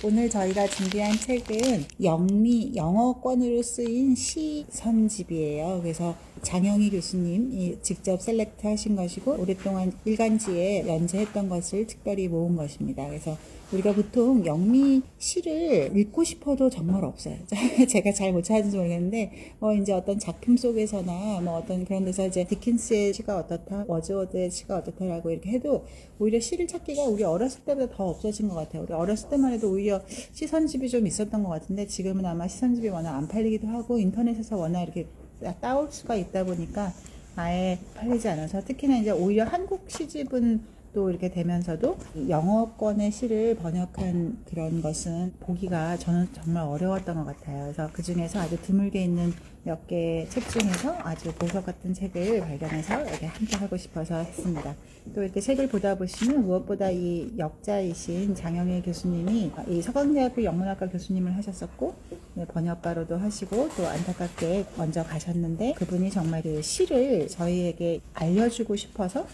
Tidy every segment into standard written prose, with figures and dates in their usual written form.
오늘 저희가 준비한 책은 영미 영어권으로 쓰인 시 선집이에요. 그래서 장영희 교수님이 직접 셀렉트 하신 것이고 오랫동안 일간지에 연재했던 것을 특별히 모은 것입니다. 그래서 우리가 보통 영미 시를 읽고 싶어도 정말 없어요. 제가 잘 못 찾는지 모르겠는데, 이제 어떤 작품 속에서나, 어떤 그런 데서 이제 디킨스의 시가 어떻다, 워즈워드의 시가 어떻다라고 이렇게 해도, 오히려 시를 찾기가 우리 어렸을 때보다 더 없어진 것 같아요. 우리 어렸을 때만 해도 오히려 시선집이 좀 있었던 것 같은데, 지금은 아마 시선집이 워낙 안 팔리기도 하고, 인터넷에서 워낙 이렇게 따올 수가 있다 보니까, 아예 팔리지 않아서, 특히나 이제 오히려 한국 시집은 또 이렇게 되면서도 영어권의 시를 번역한 그런 것은 보기가 저는 정말 어려웠던 것 같아요. 그래서 그 중에서 아주 드물게 있는 몇 개 책 중에서 아주 보석 같은 책을 발견해서 이렇게 함께 하고 싶어서 했습니다. 또 이렇게 책을 보다 보시면 무엇보다 이 역자이신 장영일 교수님이 이 서강대학교 영문학과 교수님을 하셨었고, 번역가로도 하시고 또 안타깝게 먼저 가셨는데, 그분이 정말 그 시를 저희에게 알려주고 싶어서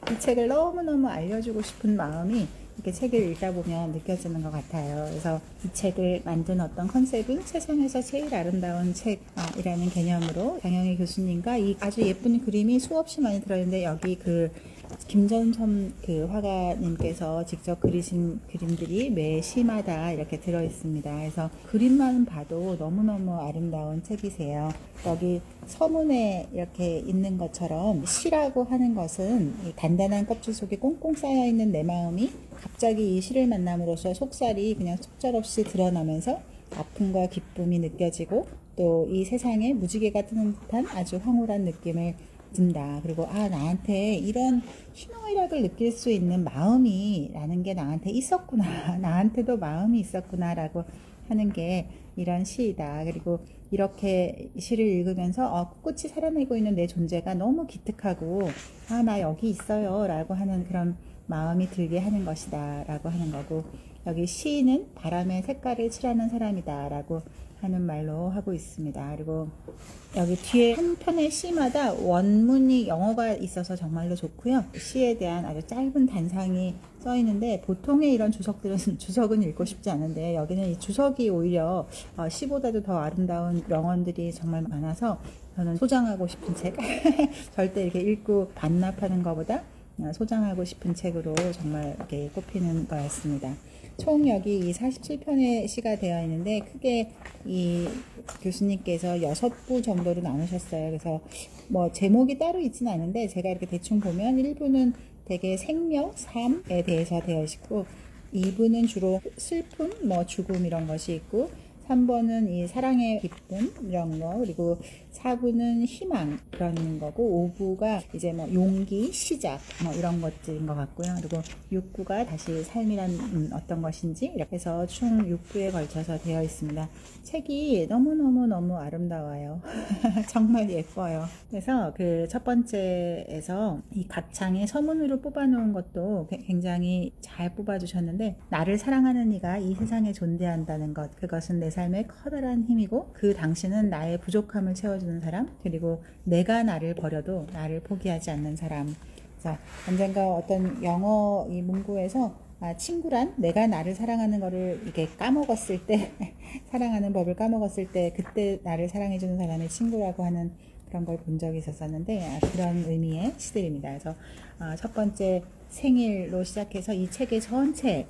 이 책을 너무너무 알려주고 싶은 마음이 이렇게 책을 읽다 보면 느껴지는 것 같아요. 그래서 이 책을 만든 어떤 컨셉은 세상에서 제일 아름다운 책이라는 개념으로 장영희 교수님과 이 아주 예쁜 그림이 수없이 많이 들어있는데, 여기 그 김전섬 그 화가님께서 직접 그리신 그림들이 매 시마다 이렇게 들어있습니다. 그래서 그림만 봐도 너무너무 아름다운 책이세요. 여기 서문에 이렇게 있는 것처럼 시라고 하는 것은 이 단단한 껍질 속에 꽁꽁 쌓여있는 내 마음이 갑자기 이 시를 만남으로써 속살이 그냥 속절없이 드러나면서 아픔과 기쁨이 느껴지고, 또 이 세상에 무지개가 뜨는 듯한 아주 황홀한 느낌을 든다. 그리고 나한테 이런 희노애락을 느낄 수 있는 마음이라는 게 나한테 있었구나. 나한테도 마음이 있었구나 라고 하는 게 이런 시이다. 그리고 이렇게 시를 읽으면서 꿋꿋이 살아내고 있는 내 존재가 너무 기특하고, 나 여기 있어요 라고 하는 그런 마음이 들게 하는 것이다 라고 하는 거고, 여기 시인은 바람의 색깔을 칠하는 사람이다 라고 하는 말로 하고 있습니다. 그리고 여기 뒤에 한 편의 시마다 원문이 영어가 있어서 정말로 좋고요. 시에 대한 아주 짧은 단상이 써 있는데, 보통의 이런 주석들은 주석은 읽고 싶지 않은데, 여기는 이 주석이 오히려 시보다도 더 아름다운 명언들이 정말 많아서 저는 소장하고 싶은 책 절대 이렇게 읽고 반납하는 것보다 소장하고 싶은 책으로 정말 이렇게 꼽히는 거였습니다. 총 여기 이 47편의 시가 되어 있는데, 크게 이 교수님께서 6부 정도로 나누셨어요. 그래서 제목이 따로 있지는 않은데, 제가 이렇게 대충 보면 1부는 되게 생명, 삶에 대해서 되어 있고, 2부는 주로 슬픔, 죽음 이런 것이 있고, 3번은 이 사랑의 기쁨 이런 거, 그리고 4부는 희망 그런 거고, 5부가 이제 용기, 시작 이런 것들인 것 같고요. 그리고 6부가 다시 삶이란 어떤 것인지, 이렇게 해서 총 6부에 걸쳐서 되어 있습니다. 책이 너무너무 아름다워요. 정말 예뻐요. 그래서 그 첫 번째에서 이 각 장의 서문으로 뽑아놓은 것도 굉장히 잘 뽑아주셨는데, 나를 사랑하는 이가 이 세상에 존재한다는 것, 그것은 내 삶의 커다란 힘이고, 그 당신은 나의 부족함을 채워주는 사람, 그리고 내가 나를 버려도 나를 포기하지 않는 사람. 그래서 언젠가 어떤 영어 이 문구에서 친구란 내가 나를 사랑하는 거를 이렇게 까먹었을 때 사랑하는 법을 까먹었을 때 그때 나를 사랑해주는 사람의 친구라고 하는 그런 걸 본 적이 있었는데, 그런 의미의 시들입니다. 그래서 첫 번째 생일로 시작해서 이 책의 전체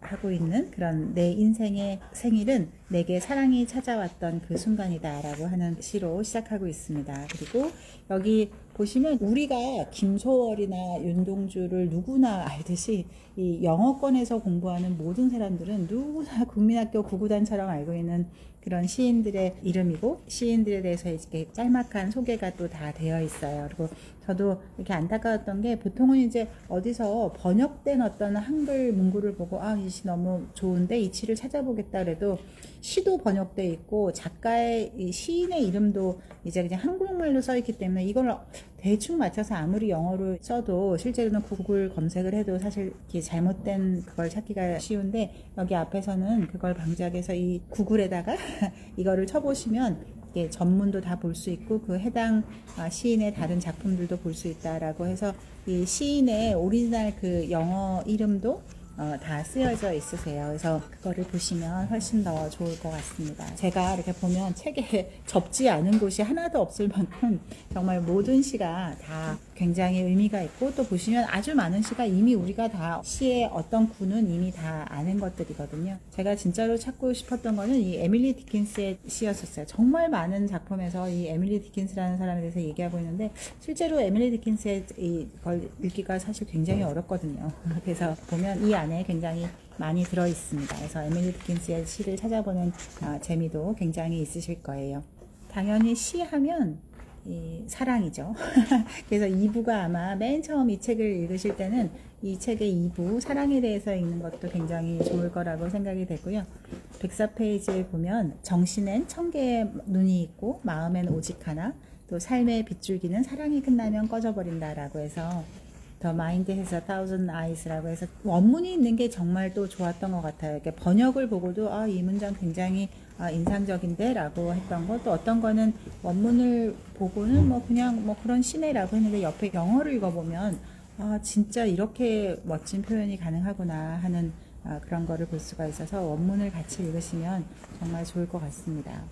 하고 있는 그런 내 인생의 생일은 내게 사랑이 찾아왔던 그 순간이다 라고 하는 시로 시작하고 있습니다. 그리고 여기 보시면 우리가 김소월이나 윤동주를 누구나 알듯이 이 영어권에서 공부하는 모든 사람들은 누구나 국민학교 구구단처럼 알고 있는 그런 시인들의 이름이고, 시인들에 대해서 이렇게 짤막한 소개가 또 다 되어 있어요. 그리고 저도 이렇게 안타까웠던 게, 보통은 이제 어디서 번역된 어떤 한글 문구를 보고 이 시 너무 좋은데 이 시를 찾아보겠다 그래도, 시도 번역돼 있고 작가의 이 시인의 이름도 이제 그냥 한국말로 써 있기 때문에 이걸 대충 맞춰서 아무리 영어로 써도 실제로는 구글 검색을 해도 사실 이렇게 잘못된 그걸 찾기가 쉬운데, 여기 앞에서는 그걸 방지하기 위해서 이 구글에다가 이거를 쳐보시면 이게 전문도 다 볼 수 있고, 그 해당 시인의 다른 작품들도 볼 수 있다라고 해서 이 시인의 오리지널 그 영어 이름도 다 쓰여져 있으세요. 그래서 그거를 보시면 훨씬 더 좋을 것 같습니다. 제가 이렇게 보면 책에 접지 않은 곳이 하나도 없을 만큼 정말 모든 시가 다 굉장히 의미가 있고, 또 보시면 아주 많은 시가 이미 우리가 다 시의 어떤 구는 이미 다 아는 것들이거든요. 제가 진짜로 찾고 싶었던 거는 이 에밀리 디킨스의 시였었어요. 정말 많은 작품에서 이 에밀리 디킨스라는 사람에 대해서 얘기하고 있는데, 실제로 에밀리 디킨스의 이걸 읽기가 사실 굉장히 어렵거든요. 그래서 보면 이 안에 굉장히 많이 들어 있습니다. 그래서 에밀리 디킨스의 시를 찾아보는 재미도 굉장히 있으실 거예요. 당연히 시 하면 이 사랑이죠. 그래서 2부가 아마 맨 처음 이 책을 읽으실 때는 이 책의 2부 사랑에 대해서 읽는 것도 굉장히 좋을 거라고 생각이 되고요. 104페이지에 보면 정신엔 1000개의 눈이 있고 마음엔 오직 하나, 또 삶의 빗줄기는 사랑이 끝나면 꺼져버린다 라고 해서 The Mind Has a Thousand Eyes라고 해서 원문이 있는 게 정말 또 좋았던 것 같아요. 이렇게 번역을 보고도 이 문장 굉장히 인상적인데 라고 했던 거, 또 어떤 거는 원문을 보고는 그냥 그런 시네라고 했는데 옆에 영어를 읽어보면 진짜 이렇게 멋진 표현이 가능하구나 하는 그런 거를 볼 수가 있어서 원문을 같이 읽으시면 정말 좋을 것 같습니다.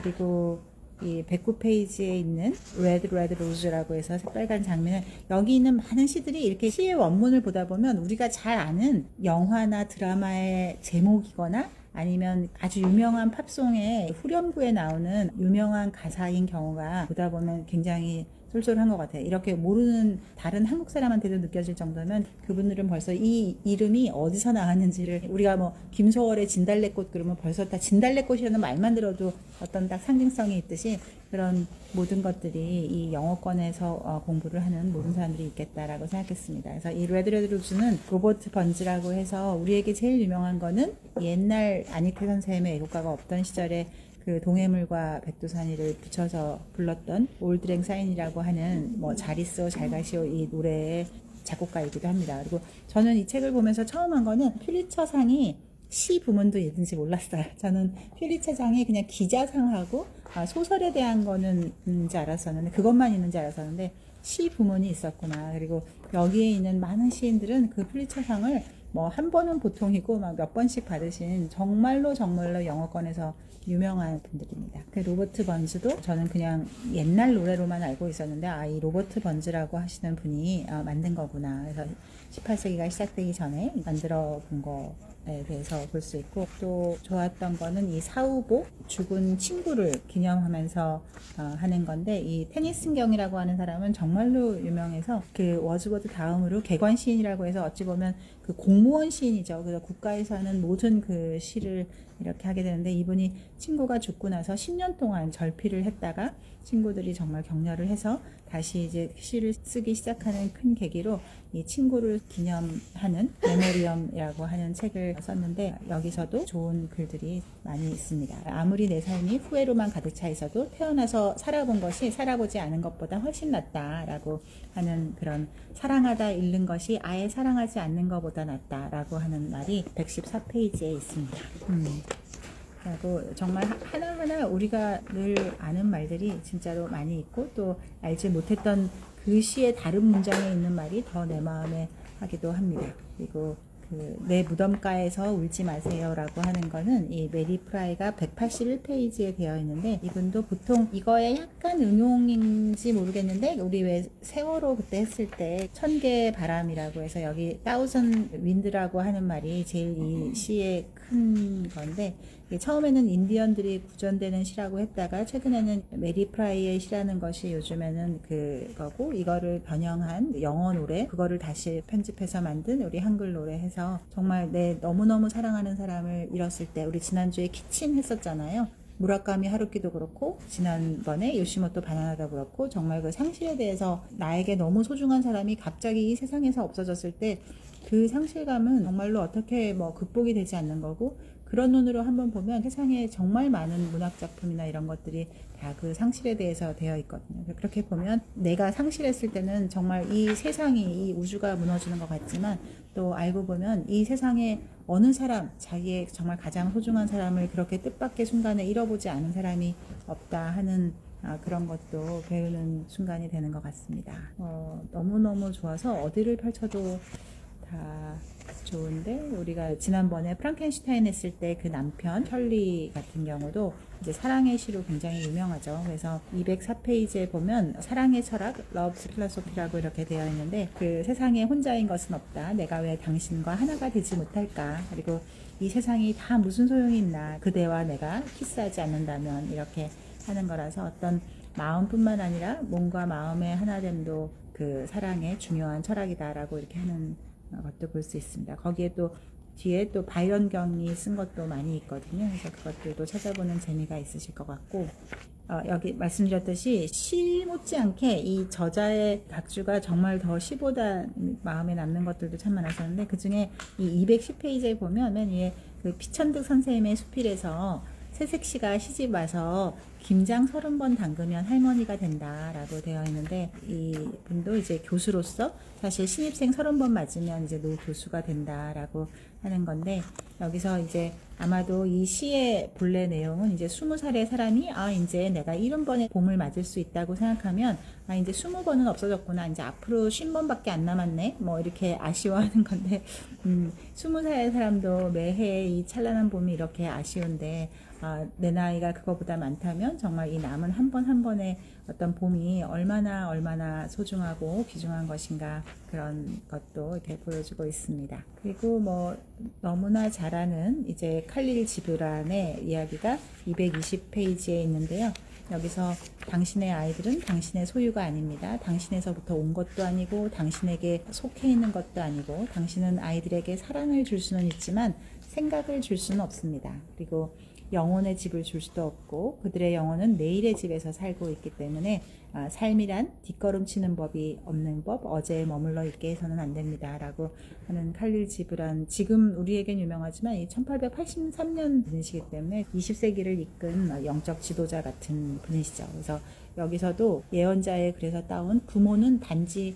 그리고 이 109페이지에 있는 Red Red Rose라고 해서 새빨간 장미는, 여기 있는 많은 시들이 이렇게 시의 원문을 보다 보면 우리가 잘 아는 영화나 드라마의 제목이거나 아니면 아주 유명한 팝송의 후렴구에 나오는 유명한 가사인 경우가 보다 보면 굉장히 쏠쏠한 것 같아요. 이렇게 모르는 다른 한국 사람한테도 느껴질 정도면 그분들은 벌써 이 이름이 어디서 나왔는지를, 우리가 김소월의 진달래꽃 그러면 벌써 다 진달래꽃이라는 말만 들어도 어떤 딱 상징성이 있듯이, 그런 모든 것들이 이 영어권에서 공부를 하는 모든 사람들이 있겠다라고 생각했습니다. 그래서 이 레드 레드 루즈는 로버트 번즈라고 해서, 우리에게 제일 유명한 거는 옛날 아니크 선생님의 애국가가 없던 시절에 그 동해물과 백두산이를 붙여서 불렀던 올드랭 사인이라고 하는 잘 있어 잘 가시오 이 노래의 작곡가이기도 합니다. 그리고 저는 이 책을 보면서 처음 한 거는 퓰리처상이 시 부문도 있는지 몰랐어요. 저는 퓰리처상이 그냥 기자상하고 소설에 대한 거는 있는지 알았었는데, 그것만 있는지 알았었는데 시 부문이 있었구나. 그리고 여기에 있는 많은 시인들은 그 퓰리처상을 한 번은 보통이고 몇 번씩 받으신 정말로 영어권에서 유명한 분들입니다. 그 로버트 번즈도 저는 그냥 옛날 노래로만 알고 있었는데 이 로버트 번즈라고 하시는 분이 만든 거구나. 그래서 18세기가 시작되기 전에 만들어 본 거에 대해서 볼 수 있고, 또 좋았던 거는 이 사우보, 죽은 친구를 기념하면서 하는 건데, 이 테니슨경이라고 하는 사람은 정말로 유명해서 그 워즈워드 다음으로 객관 시인이라고 해서 어찌 보면 그 공무원 시인이죠. 그래서 국가에서 하는 모든 그 시를 이렇게 하게 되는데, 이분이 친구가 죽고 나서 10년 동안 절필을 했다가 친구들이 정말 격려를 해서 다시 이제 시를 쓰기 시작하는 큰 계기로 이 친구를 기념하는 메모리엄이라고 하는 책을 썼는데, 여기서도 좋은 글들이 많이 있습니다. 아무리 내 삶이 후회로만 가득 차 있어도 태어나서 살아본 것이 살아보지 않은 것보다 훨씬 낫다라고 하는, 그런 사랑하다 잃는 것이 아예 사랑하지 않는 것보다 낫다라고 하는 말이 114페이지에 있습니다. 그리고 정말 하나하나 우리가 늘 아는 말들이 진짜로 많이 있고, 또 알지 못했던 그 시의 다른 문장에 있는 말이 더 내 마음에 하기도 합니다. 그리고 내 무덤가에서 울지 마세요라고 하는 거는 이 메리 프라이가 181페이지에 되어 있는데, 이분도 보통 이거에 약간 응용인지 모르겠는데, 우리 왜 세월호 그때 했을 때 1000개의 바람이라고 해서 여기 thousand wind라고 하는 말이 제일 이 시의 큰 건데, 처음에는 인디언들이 구전되는 시라고 했다가 최근에는 메리 프라이의 시라는 것이 요즘에는 그거고, 이거를 변형한 영어 노래, 그거를 다시 편집해서 만든 우리 한글 노래 해서, 정말 내 너무너무 사랑하는 사람을 잃었을 때, 우리 지난주에 키친 했었잖아요. 무라카미 하루키도 그렇고 지난번에 요시모토 바나나도 그렇고, 정말 그 상실에 대해서 나에게 너무 소중한 사람이 갑자기 이 세상에서 없어졌을 때 그 상실감은 정말로 어떻게 극복이 되지 않는 거고, 그런 눈으로 한번 보면 세상에 정말 많은 문학작품이나 이런 것들이 다 그 상실에 대해서 되어 있거든요. 그렇게 보면 내가 상실했을 때는 정말 이 세상이, 이 우주가 무너지는 것 같지만, 또 알고 보면 이 세상에 어느 사람, 자기의 정말 가장 소중한 사람을 그렇게 뜻밖의 순간에 잃어보지 않은 사람이 없다 하는 그런 것도 배우는 순간이 되는 것 같습니다. 너무너무 좋아서 어디를 펼쳐도 다 좋은데, 우리가 지난번에 프랑켄슈타인 했을 때 그 남편 셜리 같은 경우도 이제 사랑의 시로 굉장히 유명하죠. 그래서 204페이지에 보면 사랑의 철학, 러브 필로소피라고 이렇게 되어 있는데, 그 세상에 혼자인 것은 없다. 내가 왜 당신과 하나가 되지 못할까? 그리고 이 세상이 다 무슨 소용이 있나? 그대와 내가 키스하지 않는다면, 이렇게 하는 거라서 어떤 마음뿐만 아니라 몸과 마음의 하나됨도 그 사랑의 중요한 철학이다라고 이렇게 하는 것도 볼 수 있습니다. 거기에 또 뒤에 또 바이런 경이 쓴 것도 많이 있거든요. 그래서 그것들도 찾아보는 재미가 있으실 것 같고, 여기 말씀드렸듯이 시 못지않게 이 저자의 각주가 정말 더 시보다 마음에 남는 것들도 참 많았었는데, 그 중에 이 210페이지에 보면 맨 위에 그 피천득 선생님의 수필에서 새색시가 시집 와서 김장 30번 담그면 할머니가 된다라고 되어 있는데, 이 분도 이제 교수로서 사실 신입생 30번 맞으면 이제 노 교수가 된다라고 하는 건데, 여기서 이제 아마도 이 시의 본래 내용은 이제 20살의 사람이 이제 내가 70번의 봄을 맞을 수 있다고 생각하면 이제 20번은 없어졌구나, 이제 앞으로 50번밖에 안 남았네, 뭐 이렇게 아쉬워하는 건데, 20살의 사람도 매해 이 찬란한 봄이 이렇게 아쉬운데, 내 나이가 그거보다 많다면 정말 이 남은 한 번 한 번의 어떤 봄이 얼마나 소중하고 귀중한 것인가, 그런 것도 이렇게 보여주고 있습니다. 그리고 뭐 너무나 잘 아는 이제 칼릴 지브란의 이야기가 220페이지에 있는데요. 여기서 당신의 아이들은 당신의 소유가 아닙니다. 당신에서부터 온 것도 아니고 당신에게 속해 있는 것도 아니고, 당신은 아이들에게 사랑을 줄 수는 있지만 생각을 줄 수는 없습니다. 그리고 영혼의 집을 줄 수도 없고, 그들의 영혼은 내일의 집에서 살고 있기 때문에 삶이란 뒷걸음치는 법이 없는 법, 어제에 머물러 있게 해서는 안 됩니다 라고 하는 칼릴 지브란, 지금 우리에겐 유명하지만 이 1883년 분이시기 때문에 20세기를 이끈 영적 지도자 같은 분이시죠. 그래서 여기서도 예언자의 글에서 따온 부모는 단지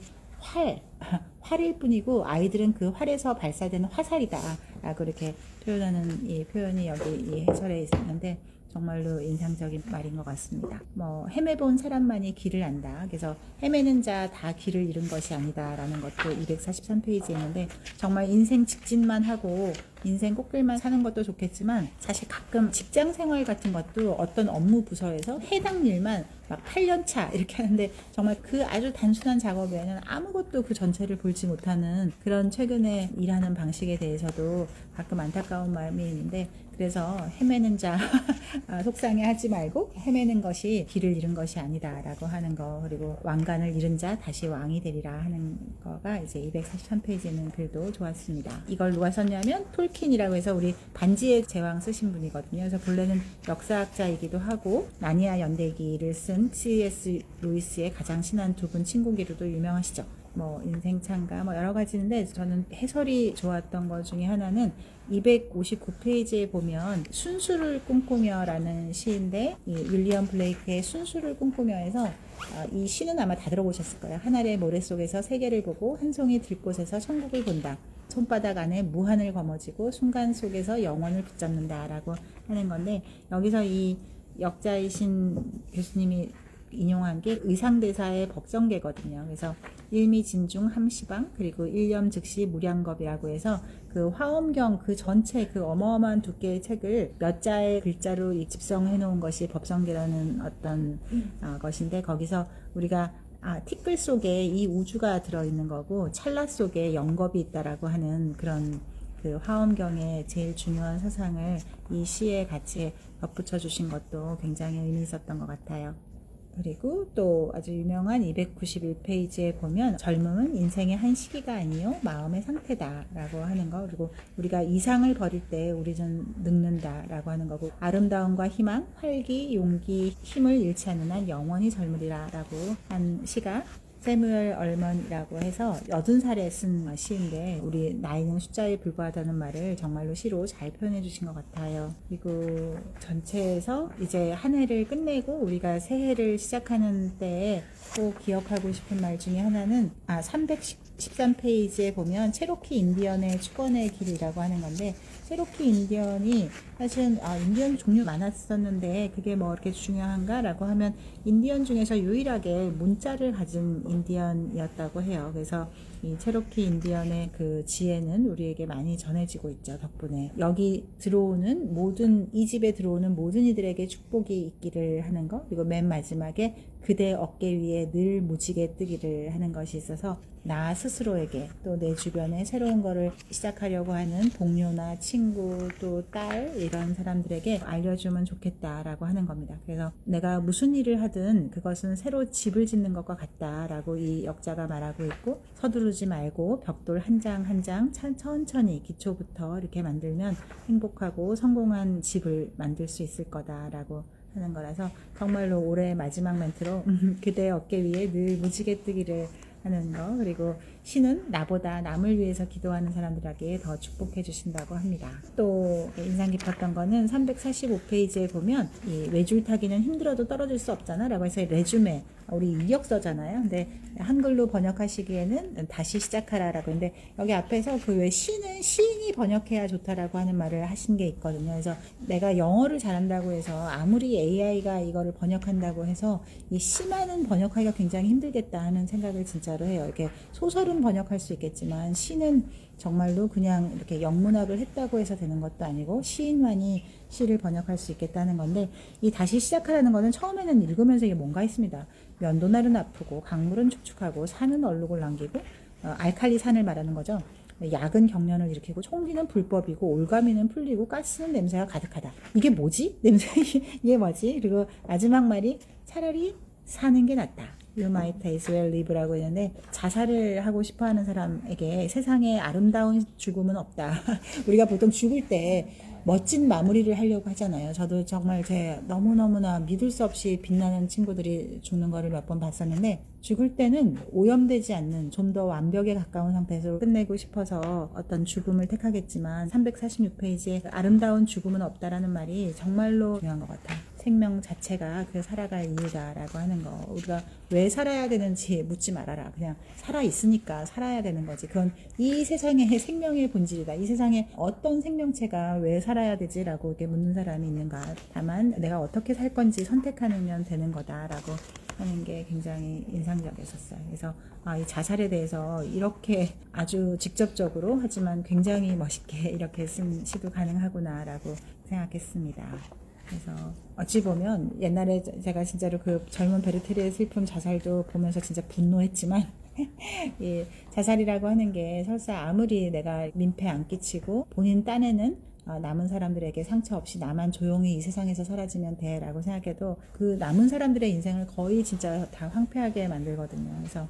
활일 뿐이고 아이들은 그 활에서 발사되는 화살이다 라고 이렇게 표현하는 이 표현이 여기 이 해설에 있었는데, 정말로 인상적인 말인 것 같습니다. 뭐 헤매본 사람만이 길을 안다. 그래서 헤매는 자 다 길을 잃은 것이 아니다라는 것도 243페이지에 있는데, 정말 인생 직진만 하고 인생 꽃길만 사는 것도 좋겠지만, 사실 가끔 직장 생활 같은 것도 어떤 업무 부서에서 해당 일만 막 8년차 이렇게 하는데, 정말 그 아주 단순한 작업 외에는 아무것도 그 전체를 볼지 못하는 그런 최근에 일하는 방식에 대해서도 가끔 안타까운 마음이 있는데, 그래서 헤매는 자 속상해하지 말고, 헤매는 것이 길을 잃은 것이 아니다라고 하는 거, 그리고 왕관을 잃은 자 다시 왕이 되리라 하는 거가 이제 243페이지는 글도 좋았습니다. 이걸 누가 썼냐면 톨킨이라고 해서 우리 반지의 제왕 쓰신 분이거든요. 그래서 본래는 역사학자이기도 하고 나니아 연대기를 쓴 C.S. 루이스의 가장 친한 두 분 친구기로도 유명하시죠. 뭐 인생 찬가 뭐 여러 가지인데, 저는 해설이 좋았던 것 중에 하나는 259페이지에 보면 순수를 꿈꾸며라는 시인데, 이 윌리엄 블레이크의 순수를 꿈꾸며에서 이 시는 아마 다 들어보셨을 거예요. 하늘의 모래 속에서 세계를 보고 한 송이 들꽃에서 천국을 본다. 손바닥 안에 무한을 거머쥐고 순간 속에서 영원을 붙잡는다 라고 하는 건데, 여기서 이 역자이신 교수님이 인용한 게 의상대사의 법성계거든요. 그래서 일미진중 함시방, 그리고 일념 즉시 무량겁이라고 해서 그 화엄경 그 전체 그 어마어마한 두께의 책을 몇 자의 글자로 집성해 놓은 것이 법성계라는 어떤 것인데, 거기서 우리가 티끌 속에 이 우주가 들어있는 거고 찰나 속에 영겁이 있다라고 하는 그런 그 화엄경의 제일 중요한 사상을 이 시에 같이 덧붙여 주신 것도 굉장히 의미 있었던 것 같아요. 그리고 또 아주 유명한 291페이지에 보면 젊음은 인생의 한 시기가 아니요 마음의 상태다 라고 하는 거, 그리고 우리가 이상을 버릴 때 우리는 늙는다 라고 하는 거고, 아름다움과 희망, 활기, 용기, 힘을 잃지 않는 한 영원히 젊으리라 라고 한 시가 세뮤얼 얼먼이라고 해서 80살에 쓴 시인데, 우리 나이는 숫자에 불과하다는 말을 정말로 시로 잘 표현해 주신 것 같아요. 그리고 전체에서 이제 한 해를 끝내고 우리가 새해를 시작하는 때에 꼭 기억하고 싶은 말 중에 하나는 313페이지에 보면 체로키 인디언의 축원의 길이라고 하는 건데, 체로키 인디언이 사실은 인디언 종류 많았었는데 그게 뭐 이렇게 중요한가 라고 하면, 인디언 중에서 유일하게 문자를 가진 인디언이었다고 해요. 그래서 이 체로키 인디언의 그 지혜는 우리에게 많이 전해지고 있죠. 덕분에 여기 들어오는 모든, 이 집에 들어오는 모든 이들에게 축복이 있기를 하는 것, 그리고 맨 마지막에 그대 어깨 위에 늘 무지개 뜨기를 하는 것이 있어서 나 스스로에게 또 내 주변에 새로운 거를 시작하려고 하는 동료나 친구 또 딸 이런 사람들에게 알려주면 좋겠다라고 하는 겁니다. 그래서 내가 무슨 일을 하든 그것은 새로 집을 짓는 것과 같다라고 이 역자가 말하고 있고, 서두르지 말고 벽돌 한 장 한 장 천천히 기초부터 이렇게 만들면 행복하고 성공한 집을 만들 수 있을 거다라고 하는 거라서 정말로 올해 마지막 멘트로 그대 어깨 위에 늘 무지개 뜨기를 하는 거, 그리고 신은 나보다 남을 위해서 기도하는 사람들에게 더 축복해 주신다고 합니다. 또 인상 깊었던 거는 345페이지에 보면 이 외줄타기는 힘들어도 떨어질 수 없잖아 라고 해서 레주메, 우리 이력서잖아요. 근데 한글로 번역하시기에는 다시 시작하라 라고 했는데, 여기 앞에서 그 왜 시는 시인이 번역해야 좋다라고 하는 말을 하신 게 있거든요. 그래서 내가 영어를 잘한다고 해서 아무리 AI가 이거를 번역한다고 해서 이 시만은 번역하기가 굉장히 힘들겠다 하는 생각을 진짜로 해요. 이렇게 소설은 번역할 수 있겠지만 시는 정말로 그냥 이렇게 영문학을 했다고 해서 되는 것도 아니고 시인만이 시를 번역할 수 있겠다는 건데, 이 다시 시작하라는 거는 처음에는 읽으면서 이게 뭔가 했습니다. 면도날은 아프고 강물은 축축하고 산은 얼룩을 남기고, 알칼리 산을 말하는 거죠. 약은 경련을 일으키고 총기는 불법이고 올가미는 풀리고 가스는 냄새가 가득하다. 이게 뭐지? 냄새 이게 뭐지? 그리고 마지막 말이 차라리 사는 게 낫다. You might as well live라고 했는데, 자살을 하고 싶어하는 사람에게 세상에 아름다운 죽음은 없다. 우리가 보통 죽을 때 멋진 마무리를 하려고 하잖아요. 저도 정말 제 너무너무나 믿을 수 없이 빛나는 친구들이 죽는 거를 몇 번 봤었는데, 죽을 때는 오염되지 않는 좀 더 완벽에 가까운 상태에서 끝내고 싶어서 어떤 죽음을 택하겠지만, 346페이지에 아름다운 죽음은 없다라는 말이 정말로 중요한 것 같아요. 생명 자체가 그 살아갈 이유다라고 하는 거. 우리가 왜 살아야 되는지 묻지 말아라. 그냥 살아 있으니까 살아야 되는 거지. 그건 이 세상의 생명의 본질이다. 이 세상에 어떤 생명체가 왜 살아야 되지라고 이렇게 묻는 사람이 있는가. 다만 내가 어떻게 살 건지 선택하면 되는 거다라고 하는 게 굉장히 인상적이었어요. 그래서 이 자살에 대해서 이렇게 아주 직접적으로 하지만 굉장히 멋있게 이렇게 쓴 시도 가능하구나라고 생각했습니다. 그래서 어찌 보면 옛날에 제가 진짜로 그 젊은 베르테르의 슬픔 자살도 보면서 진짜 분노했지만 이 자살이라고 하는 게 설사 아무리 내가 민폐 안 끼치고 본인 딴에는 남은 사람들에게 상처 없이 나만 조용히 이 세상에서 사라지면 돼 라고 생각해도 그 남은 사람들의 인생을 거의 진짜 다 황폐하게 만들거든요. 그래서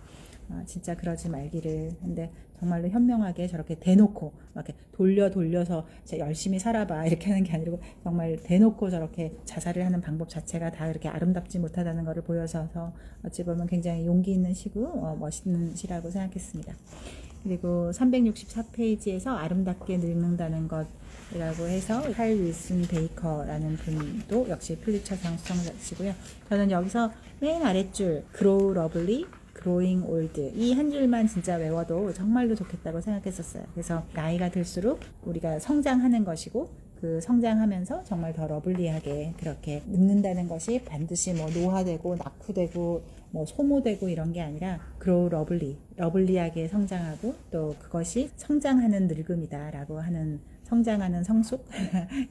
진짜 그러지 말기를. 근데 정말로 현명하게 저렇게 대놓고 이렇게 돌려서 열심히 살아봐 이렇게 하는 게 아니고, 정말 대놓고 저렇게 자살을 하는 방법 자체가 다 그렇게 아름답지 못하다는 것을 보여서 어찌 보면 굉장히 용기 있는 시고 멋있는 시라고 생각했습니다. 그리고 364페이지에서 아름답게 늙는다는 것이라고 해서 칼 윌슨 베이커라는 분도 역시 플리처상 수상자시고요. 저는 여기서 맨 아랫줄 grow lovely, growing old 이 한 줄만 진짜 외워도 정말로 좋겠다고 생각했었어요. 그래서 나이가 들수록 우리가 성장하는 것이고, 그 성장하면서 정말 더 러블리하게 그렇게 늙는다는 것이 반드시 뭐 노화되고 낙후되고 뭐 소모되고 이런 게 아니라 grow lovely, 러블리하게 성장하고, 또 그것이 성장하는 늙음이다라고 하는, 성장하는 성숙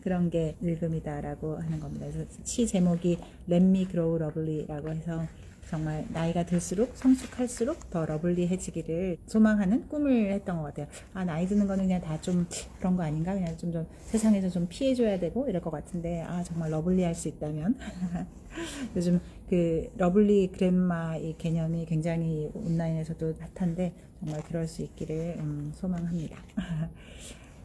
그런 게 늙음이다라고 하는 겁니다. 그래서 시 제목이 Let me grow lovely라고 해서 정말 나이가 들수록 성숙할수록 더 러블리해지기를 소망하는 꿈을 했던 것 같아요. 나이 드는 거는 그냥 다 좀 그런 거 아닌가? 그냥 좀 세상에서 좀 피해줘야 되고 이럴 것 같은데, 정말 러블리할 수 있다면 요즘 그 러블리 그랜마 이 개념이 굉장히 온라인에서도 핫한데 정말 그럴 수 있기를 소망합니다.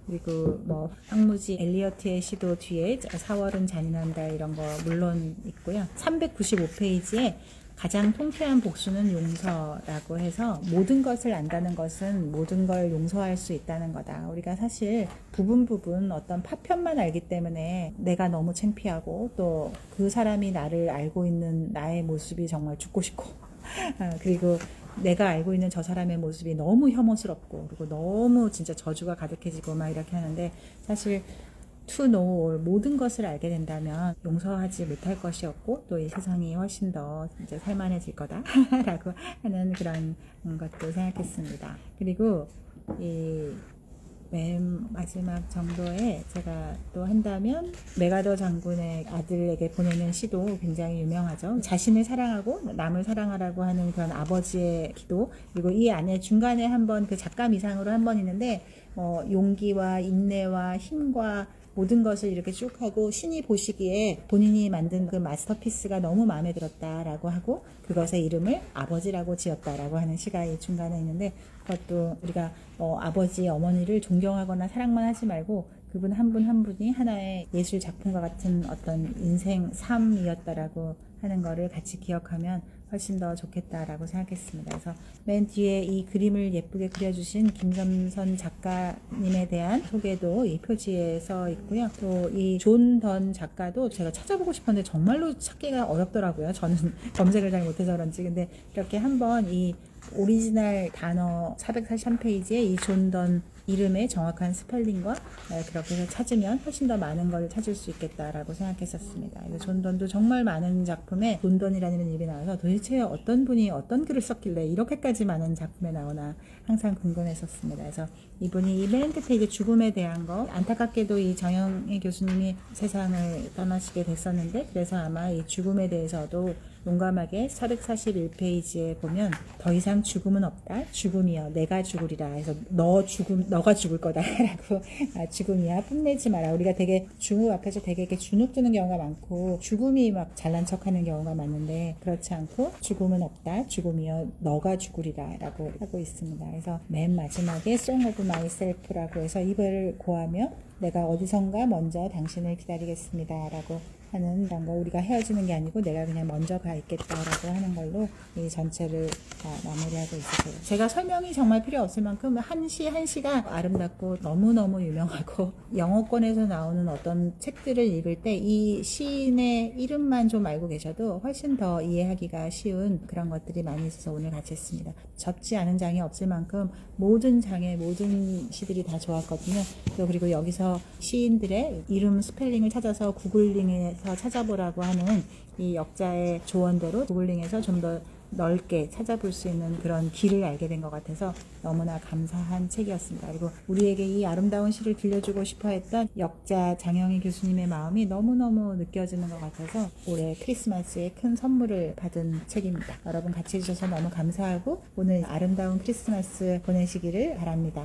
그리고 뭐 황무지 엘리어트의 시도 뒤에 4월은 잔인한다 이런 거 물론 있고요. 395페이지에 가장 통쾌한 복수는 용서라고 해서, 모든 것을 안다는 것은 모든 걸 용서할 수 있다는 거다. 우리가 사실 부분 어떤 파편만 알기 때문에 내가 너무 창피하고, 또 그 사람이 나를 알고 있는 나의 모습이 정말 죽고 싶고 그리고 내가 알고 있는 저 사람의 모습이 너무 혐오스럽고, 그리고 너무 진짜 저주가 가득해지고 막 이렇게 하는데, 사실 to know all, 모든 것을 알게 된다면 용서하지 못할 것이었고 또 이 세상이 훨씬 더 이제 살만해질 거다라고 하는 그런 것도 생각했습니다. 그리고 이 맨 마지막 정도에 제가 또 한다면 메가더 장군의 아들에게 보내는 시도 굉장히 유명하죠. 자신을 사랑하고 남을 사랑하라고 하는 그런 아버지의 기도, 그리고 이 안에 중간에 한번 그 작가 미상으로 한 번 있는데 용기와 인내와 힘과 모든 것을 이렇게 쭉 하고 신이 보시기에 본인이 만든 그 마스터피스가 너무 마음에 들었다라고 하고 그것의 이름을 아버지라고 지었다라고 하는 시가 이 중간에 있는데, 그것도 우리가 아버지 어머니를 존경하거나 사랑만 하지 말고 그분 한 분 한 분이 하나의 예술 작품과 같은 어떤 인생 삶이었다라고 하는 거를 같이 기억하면 훨씬 더 좋겠다라고 생각했습니다. 그래서 맨 뒤에 이 그림을 예쁘게 그려주신 김점선 작가님에 대한 소개도 이 표지에 써 있고요. 또 이 존 던 작가도 제가 찾아보고 싶었는데 정말로 찾기가 어렵더라고요. 저는 검색을 잘 못해서 그런지. 근데 이렇게 한번 이 오리지널 단어 443페이지에 이 존 던 이름의 정확한 스펠링과 그렇게 해서 찾으면 훨씬 더 많은 걸 찾을 수 있겠다라고 생각했었습니다. 존 던도 정말 많은 작품에 존 던이라는 이름이 나와서 도대체 어떤 분이 어떤 글을 썼길래 이렇게까지 많은 작품에 나오나 항상 궁금했었습니다. 그래서 이분이 이 맨 끝에 이제 죽음에 대한 거, 안타깝게도 이 정영애 교수님이 세상을 떠나시게 됐었는데, 그래서 아마 이 죽음에 대해서도 용감하게 441페이지에 보면 더 이상 죽음은 없다. 죽음이여 내가 죽으리라. 해서 너가 죽을 거다라고 죽음이야 뽐내지 마라. 우리가 되게 죽음 앞에서 되게 이렇게 주눅 드는 경우가 많고 죽음이 막 잘난 척하는 경우가 많은데 그렇지 않고 죽음은 없다. 죽음이여 너가 죽으리라라고 하고 있습니다. 그래서 맨 마지막에 Song of Myself라고 해서 이별을 고하며 내가 어디선가 먼저 당신을 기다리겠습니다라고 하는 그런 거, 우리가 헤어지는 게 아니고 내가 그냥 먼저 가 있겠다라고 하는 걸로 이 전체를 마무리하고 있으세요. 제가 설명이 정말 필요 없을 만큼 한 시가 아름답고 너무너무 유명하고 영어권에서 나오는 어떤 책들을 읽을 때 이 시인의 이름만 좀 알고 계셔도 훨씬 더 이해하기가 쉬운 그런 것들이 많이 있어서 오늘 같이 했습니다. 적지 않은 장이 없을 만큼 모든 장의 모든 시들이 다 좋았거든요. 또 그리고 여기서 시인들의 이름 스펠링을 찾아서 구글링에서 찾아보라고 하는 이 역자의 조언대로 구글링에서 좀 더 넓게 찾아볼 수 있는 그런 길을 알게 된 것 같아서 너무나 감사한 책이었습니다. 그리고 우리에게 이 아름다운 시를 들려주고 싶어 했던 역자 장영희 교수님의 마음이 너무너무 느껴지는 것 같아서 올해 크리스마스에 큰 선물을 받은 책입니다. 여러분 같이 해주셔서 너무 감사하고 오늘 아름다운 크리스마스 보내시기를 바랍니다.